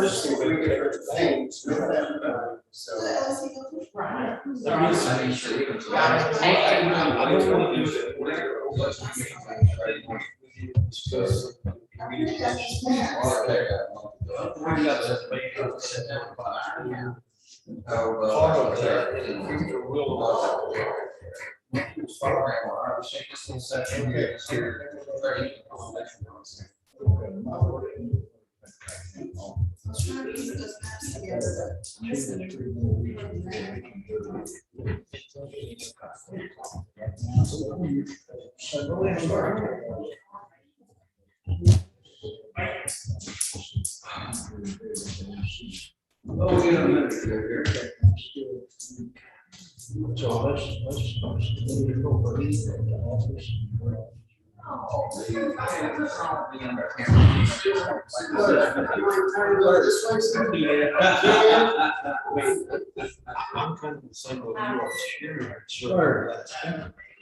purchasing three different things. So. Right. Oh, yeah, a minute here. So let's go for these. I'm kind of the same with you. Sure.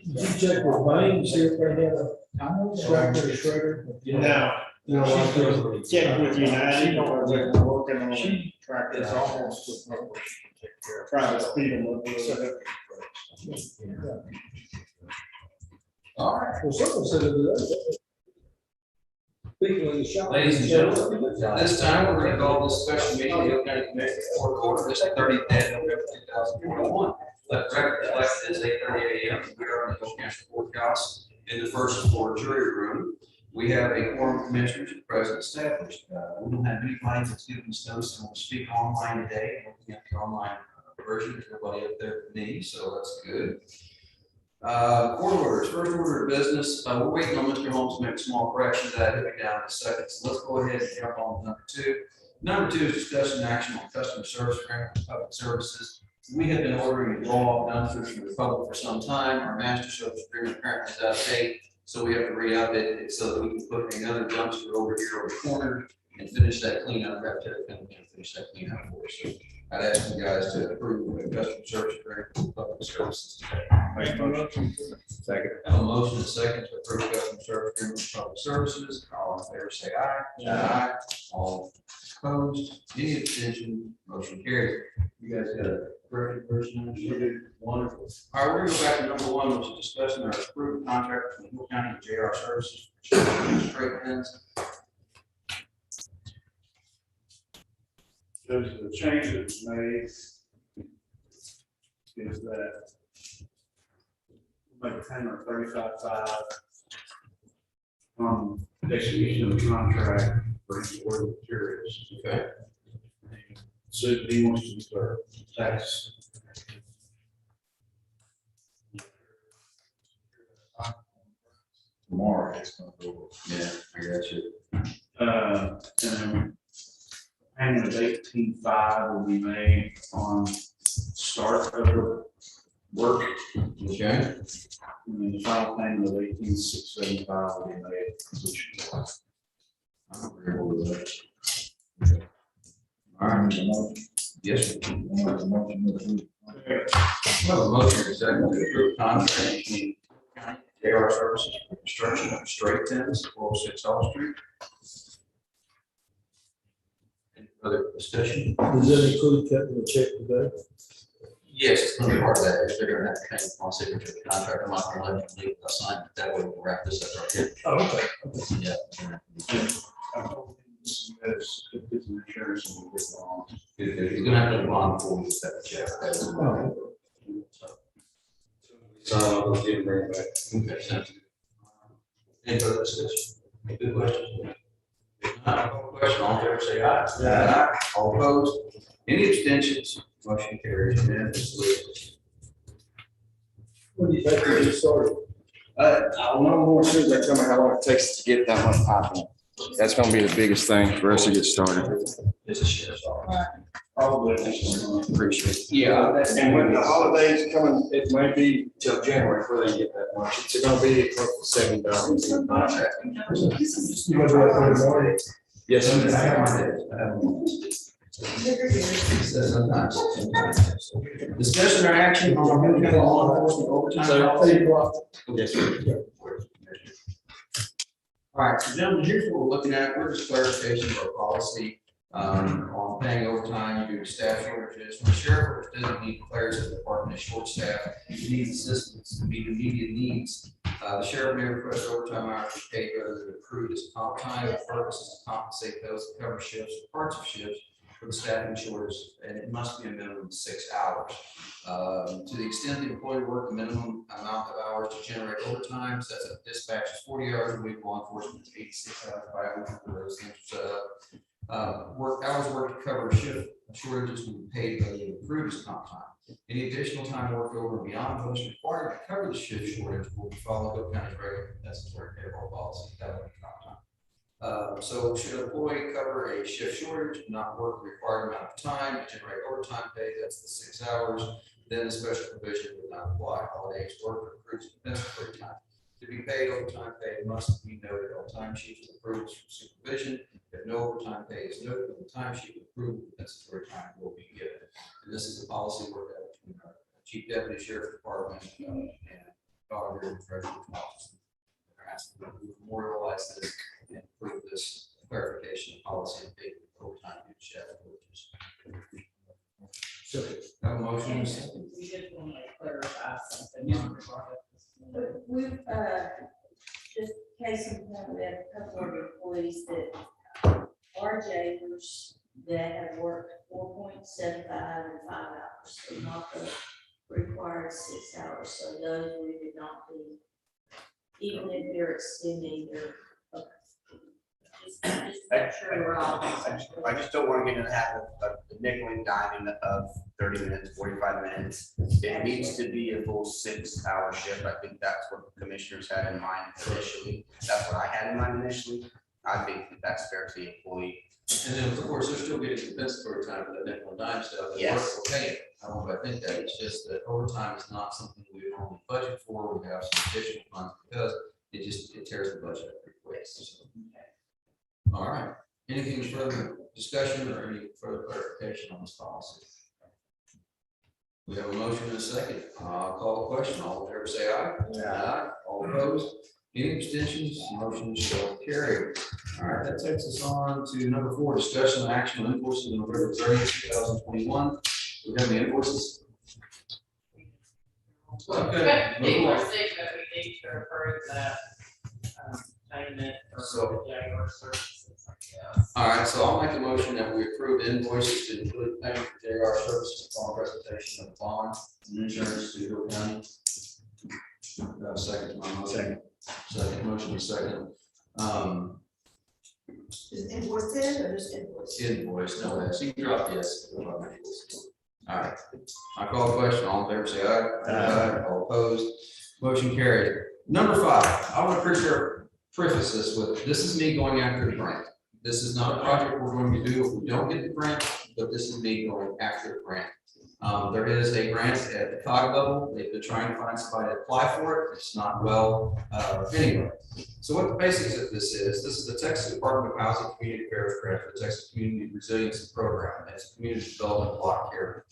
Did you check with Wayne, see if they have a tractor shredder? No. You know, like those- Check with United, because they're working on a tractor. It's almost. Trying to speed them up. All right. Well, someone said it today. Speaking of the shop. Ladies and gentlemen, at this time, we're going to call this special meeting of the Young County Commission to order. This is 30th day of November 2021. Let the record reflect it is 8:30 a.m. We are in the Young County Courthouse in the first floor jury room. We have a quorum of commissioners present established. We don't have anybody that's given us notice and will speak online today. Looking at the online version, there's nobody up there for me, so that's good. Court orders, first order of business, we're waiting on Mr. Holmes to make a small correction to that, he'll be down in a second, so let's go ahead and jump on to number two. Number two is discussion and action on customer service agreement with public services. We have been ordering raw dumpsters from the public for some time, our master service agreement apparently is out of date, so we have to re-up it so that we can put another dumpster over here on the corner and finish that cleanup, have to finish that cleanup for us. So I'd ask you guys to approve the customer service agreement with public services today. Second. Have a motion and a second to approve customer service agreement with public services. All in favor, say aye. Aye. All opposed, any abstention, motion carried. You guys got a corrected version? Wonderful. All right, we're gonna go back to number one, which is discussing our approved contract from Hill County JR Services. Straight pins. There's the change that's made is that make a payment of 35,500 on execution of the contract for imported materials. Okay. So he wants to declare tax. Tomorrow, it's gonna go. Yeah, I got you. And then payment of 18,500 will be made on start of the work. Okay. And then the final payment of 18,675 will be made at completion. I'm agreeable with that. Okay. All right. Yes, sir. Well, a motion is second to approve contract between JR Services for construction of straight pins, 406 Hall Street. Any further discussion? Does that include cutting the check today? Yes, it's going to be part of that. If they're going to have to change my signature to the contract, I'm not going to let you leave it assigned. That way we'll wrap this up right here. Oh, okay. Yeah. That's it's an insurance and we'll get along. You're going to have to bond before we set the check. Sign all those, get bring it back. Okay, sounds good. Any further discussion? Any good questions? If not, I'll call the question. All in favor, say aye. Aye. All opposed? Any abstentions? Motion carries unanimously. What do you think we just started? I'll know more as soon as I tell me how long it takes to get that much popping. That's gonna be the biggest thing for us to get started. It's a sheriff's office. Probably. Appreciate it. Yeah. And when the holidays coming, it might be till January before they get that much. It's gonna be close to $7. You gonna do that for tomorrow? Yes, I have my days. I have my days. Sometimes. Discussion or action on law enforcement overtime. 8 o'clock. Yes, sir. All right, so gentlemen, here's what we're looking at. We're just clarification of our policy. On paying overtime due to staff shortages. When the sheriff or his designee declares that the department is short-staffed, needs assistance to meet immediate needs, the sheriff may request overtime hours to be paid rather than accrued as comp time. The purpose is to compensate those that cover shifts or parts of shifts for the staffing shortage, and it must be a minimum of 6 hours. To the extent the employee worked the minimum amount of hours to generate overtime, such as dispatch is 40 hours a week, law enforcement is 86 hours bi-weekly, where those things are set up. Work hours worked to cover shift shortages will be paid by the accrued as comp time. Any additional time worked over and beyond what is required to cover the shift shortage will be followed by County's regular necessary payroll policy. That would be comp time. So should an employee cover a shift shortage, not work the required amount of time to generate overtime pay, that's the 6 hours, then the special provision would not apply. Holidays, work, or accrued compensatory time. To be paid, overtime pay must be noted on time sheets and approved from supervision. If no overtime pay is noted on the time sheet, approved compensatory time will be given. And this is a policy worked out between our Chief Deputy Sheriff Department and Auditor and Treasurer's Office. They're asking to memorialize this and approve this clarification of policy and pay overtime due to shift shortages. So, have a motion. We did want to clarify something. We've, just case in point, we have a couple of employees that are jailers that have worked 4.75 and 5 hours, so not the required 6 hours. So those we did not do, even if they're extending their. Just make sure we're all. I just don't want to get in the habit of the nickel and diming of 30 minutes, 45 minutes. It needs to be a full 6 hour shift. I think that's what the commissioners had in mind initially. That's what I had in mind initially. I think that that's fair to the employee. And then, of course, they're still getting compensatory time for the nickel and dime stuff. Yes. We're paying. I don't know if I think that, it's just that overtime is not something we normally budget for. We have some additional funds because it tears the budget up pretty quick. So, all right. Anything further discussion or any further clarification on this policy? We have a motion and a second. I'll call the question. All in favor say aye. Aye. All opposed? Any abstentions? Motion shall carry. All right, that takes us on to number 4, discussion and action on invoices on November 30th, 2021. We have the invoices. Okay. People are saying that we need to approve that payment So- for January services. Yes. All right, so I'll make a motion that we approve invoices to include payment for JR services upon presentation of bond and insurance to Hill County. Second to my motion. Second motion is second. Is invoice in or just invoice? Invoice, no, that's, you can drop yes. All right, I call the question, all in favor, say aye. Aye. All opposed, motion carried. Number 5, I want to preface this with, this is me going after the grant. This is not a project we're going to do if we don't get the grant, but this is me going after the grant. There is a grant at the COG level. They've been trying to find somebody to apply for it. It's not well, anyway. So what the basics of this is the Texas Department of Housing and Community Affairs grant for the Texas Community Resiliency Program. It's a community development block care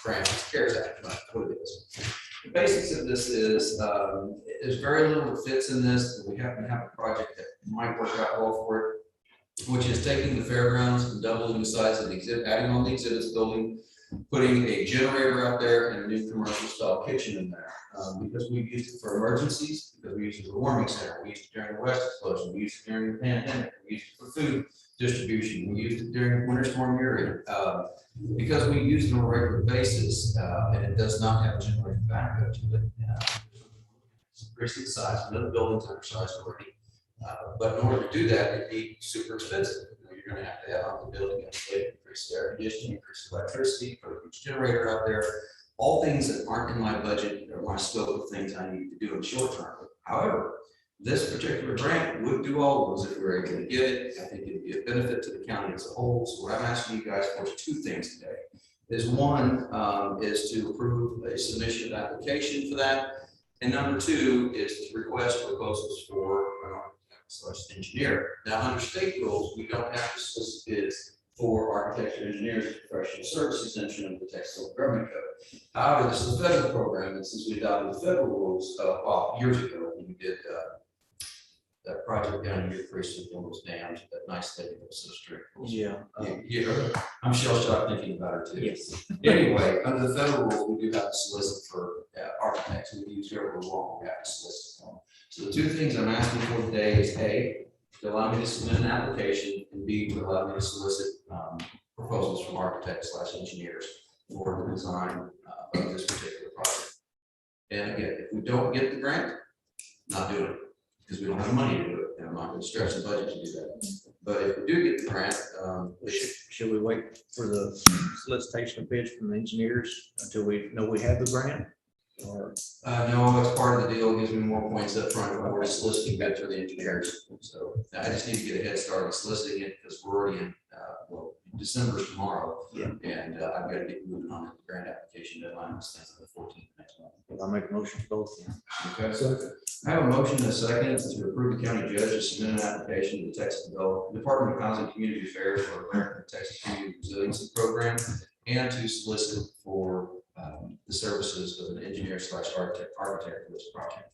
grant. It's CARES Act, that's what it is. The basics of this is, there's very little that fits in this, but we happen to have a project that might work out well for it, which is taking the fairgrounds and doubling the size of the exhibit, adding on the exhibits building, putting a generator out there and a new commercial style kitchen in there. Because we've used it for emergencies, because we used it for the warming center, we used it during the West explosion, we used it during the pandemic, we used it for food distribution, we used it during Winter Storm Uri. Because we use it on a regular basis, and it does not have a generator backup to it. Increasing the size, another building's undersized already. But in order to do that, it'd be super expensive. You're gonna have to have on the building, increase the air conditioning, increase the electricity, put a huge generator out there. All things that aren't in my budget or my scope of things I need to do in the short term. However, this particular grant would do all of those if we were able to get it. I think it'd be a benefit to the county as a whole. So what I'm asking you guys for is 2 things today. Is one, is to approve a submission of application for that. And number 2 is to request proposals for engineer. Now, under state rules, we don't have to solicit bids for architecture, engineers, and professional services mentioned in the Texas Government Code. However, this is a federal program, and since we adopted the federal rules years ago when we did that project down here, Christian, one of those dams, that nice thing that was so strict. Yeah. I'm shell shocked thinking about it too. Yes. Anyway, under the federal rules, we do have to solicit for architects. We use whoever we want, we have to solicit for them. So the two things I'm asking for today is A, to allow me to submit an application, and B, to allow me to solicit proposals from architects / engineers for the design of this particular project. And again, if we don't get the grant, not doing it, because we don't have money to do it, and I'm not going to stretch the budget to do that. But if we do get the grant, Should we wait for the solicitation of bids from the engineers until we know we have the grant? Or, no, that's part of the deal, gives me more points up front when we're soliciting bids for the engineers. So I just need to get a head start on soliciting it because we're already in, well, December is tomorrow. Yeah. And I've got to get moving on the grant application deadline, which is the 14th next month. I'll make a motion for both. Okay. Second. I have a motion and a second to approve the county judge to submit an application to the Texas Department of Housing and Community Affairs for American Texas Community Resiliency Program and to solicit for the services of an engineer / architect for this project.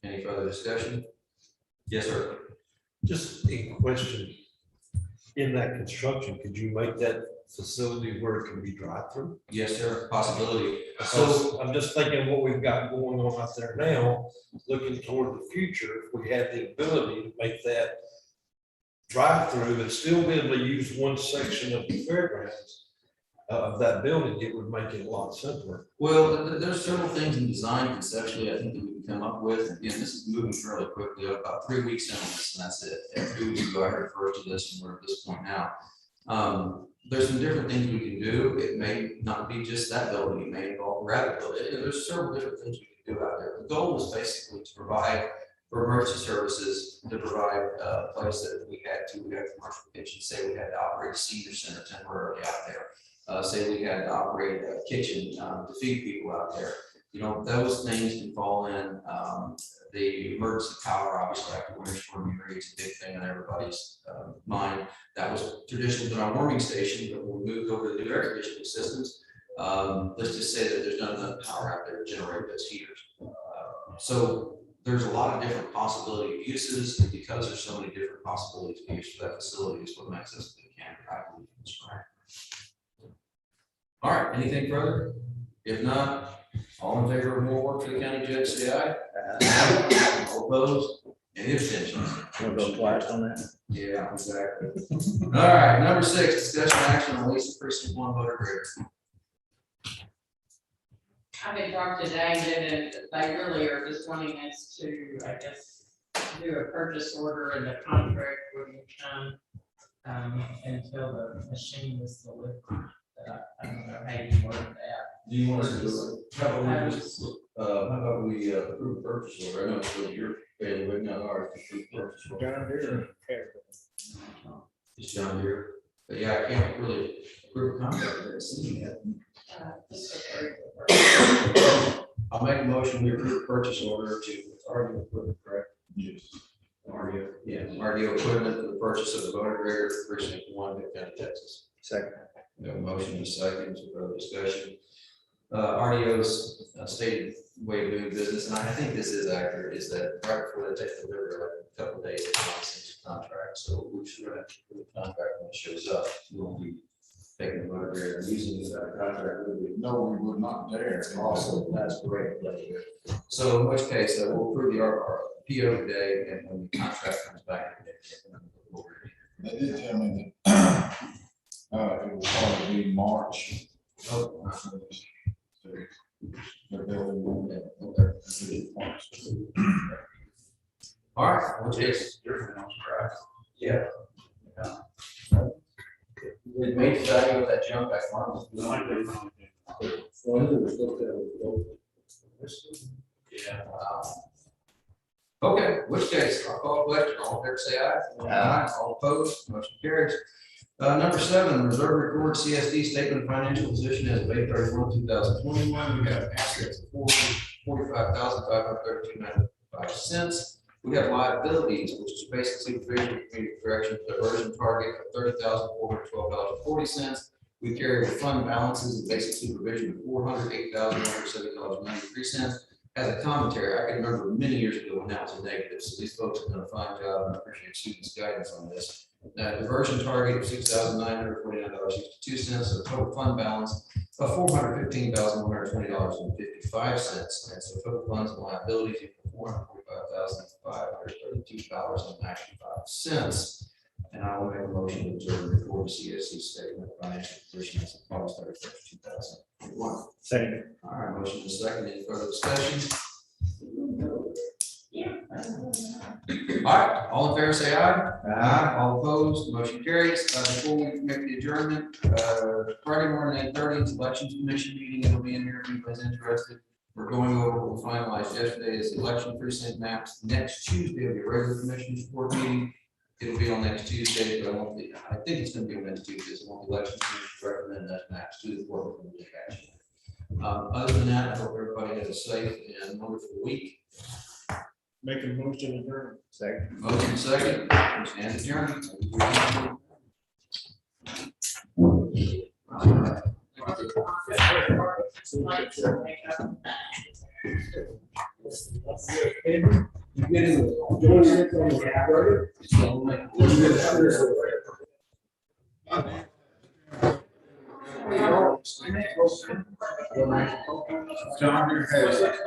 Any further discussion? Yes, sir. Just a question. In that construction, could you make that facility where it can be drive-through? Yes, sir. Possibility. So I'm just thinking what we've got going on out there now, looking toward the future, if we had the ability to make that drive-through and still be able to use one section of the fairgrounds of that building, it would make it a lot simpler. Well, there's several things in design conceptually, I think that we can come up with. Again, this is moving fairly quickly, about 3 weeks in on this, and that's it. And 3 weeks ago, I heard first to this, and we're at this point now. There's some different things we can do. It may not be just that building, it may involve a rabbit building. There's several different things we can do out there. The goal is basically to provide for emergency services, to provide a place that we had commercial kitchen, say we had to operate a senior center temporarily out there. Say we had to operate a kitchen to feed people out there. You know, those things can fall in. The emergency power, obviously, after Winter Storm Uri, it's a big thing in everybody's mind. That was traditionally been our warming station, but when we moved over to the new air conditioning systems, let's just say that there's not enough power out there to generate those heaters. So there's a lot of different possibility of uses, and because there's so many different possibilities of use for that facility is what makes us the candidate, I believe, in this grant. All right, anything further? If not, all in favor of more work for the county judge, say aye. All opposed? Any abstentions? Want to go twice on that? Yeah, exactly. All right, number 6, discussion action on lease of precinct 1 voter grader. I've been talking to David, and they really are just wanting us to, I guess, do a purchase order, and the contract wouldn't come until the machine was delivered. I don't know how you word that. Do you want us to do it? How about we approve the purchase order? I know it's really your bailiwick, but not ours. Approve purchase order. It's John Deere. But yeah, I can't really approve a contract. I haven't seen it yet. I'll make a motion, we approve the purchase order to RDO equipment, correct? Yes. RDO, yeah, RDO equipment for the purchase of the voter grader for precinct 1, Pitt County, Texas. Second. We have a motion and a second for further discussion. RDO's stated way of doing business, and I think this is accurate, is that right before they take delivery, like a couple of days, they sign a contract. So we should have the contract when it shows up. We'll be taking the motor grader and using that contract. No, we would not dare. Also, that's great. So in which case, we'll approve our PO today, and when the contract comes back. They did tell me that it will probably be March. Oh, They're building. all right, which is, Different ones, right? yeah. It made the value of that jump back on. Yeah. Okay, which case, I'll call a question, all in favor say aye. Aye. All opposed, motion carries. Number 7, reserve record CSD statement of financial position as of 8/31/2021. We have assets of $45,532.95. We have liabilities, which is basic supervision, community correction, diversion target of $30,412.40. We carry fund balances of basic supervision of $408,170.93. as a commentary, I can remember many years ago when that was a negative, so these folks have done a fine job, and I appreciate students' guidance on this. Diversion target of $6,949.62, so total fund balance of $415,120.55, and so total funds and liabilities equal $445,532.95. And I will make a motion to observe and record the CSC statement of financial position as of August 31st, 2021. Second. All right, motion is second. Any further discussion? All right, all in favor, say aye. Aye. All opposed, motion carries. Before we make the adjournment, Friday morning, 8:30, it's elections commission meeting. It'll be in here if anybody's interested. We're going over what we finalized yesterday is the election precinct maps. Next Tuesday will be a regular commissioners board meeting. It'll be on next Tuesday, but I think it's gonna be on next Tuesday. So I want the election commission to recommend that maps to the board when we take action. Other than that, I hope everybody has a safe and wonderful week. Make a motion adjourned. Second. Motion second, and adjourned. You get in the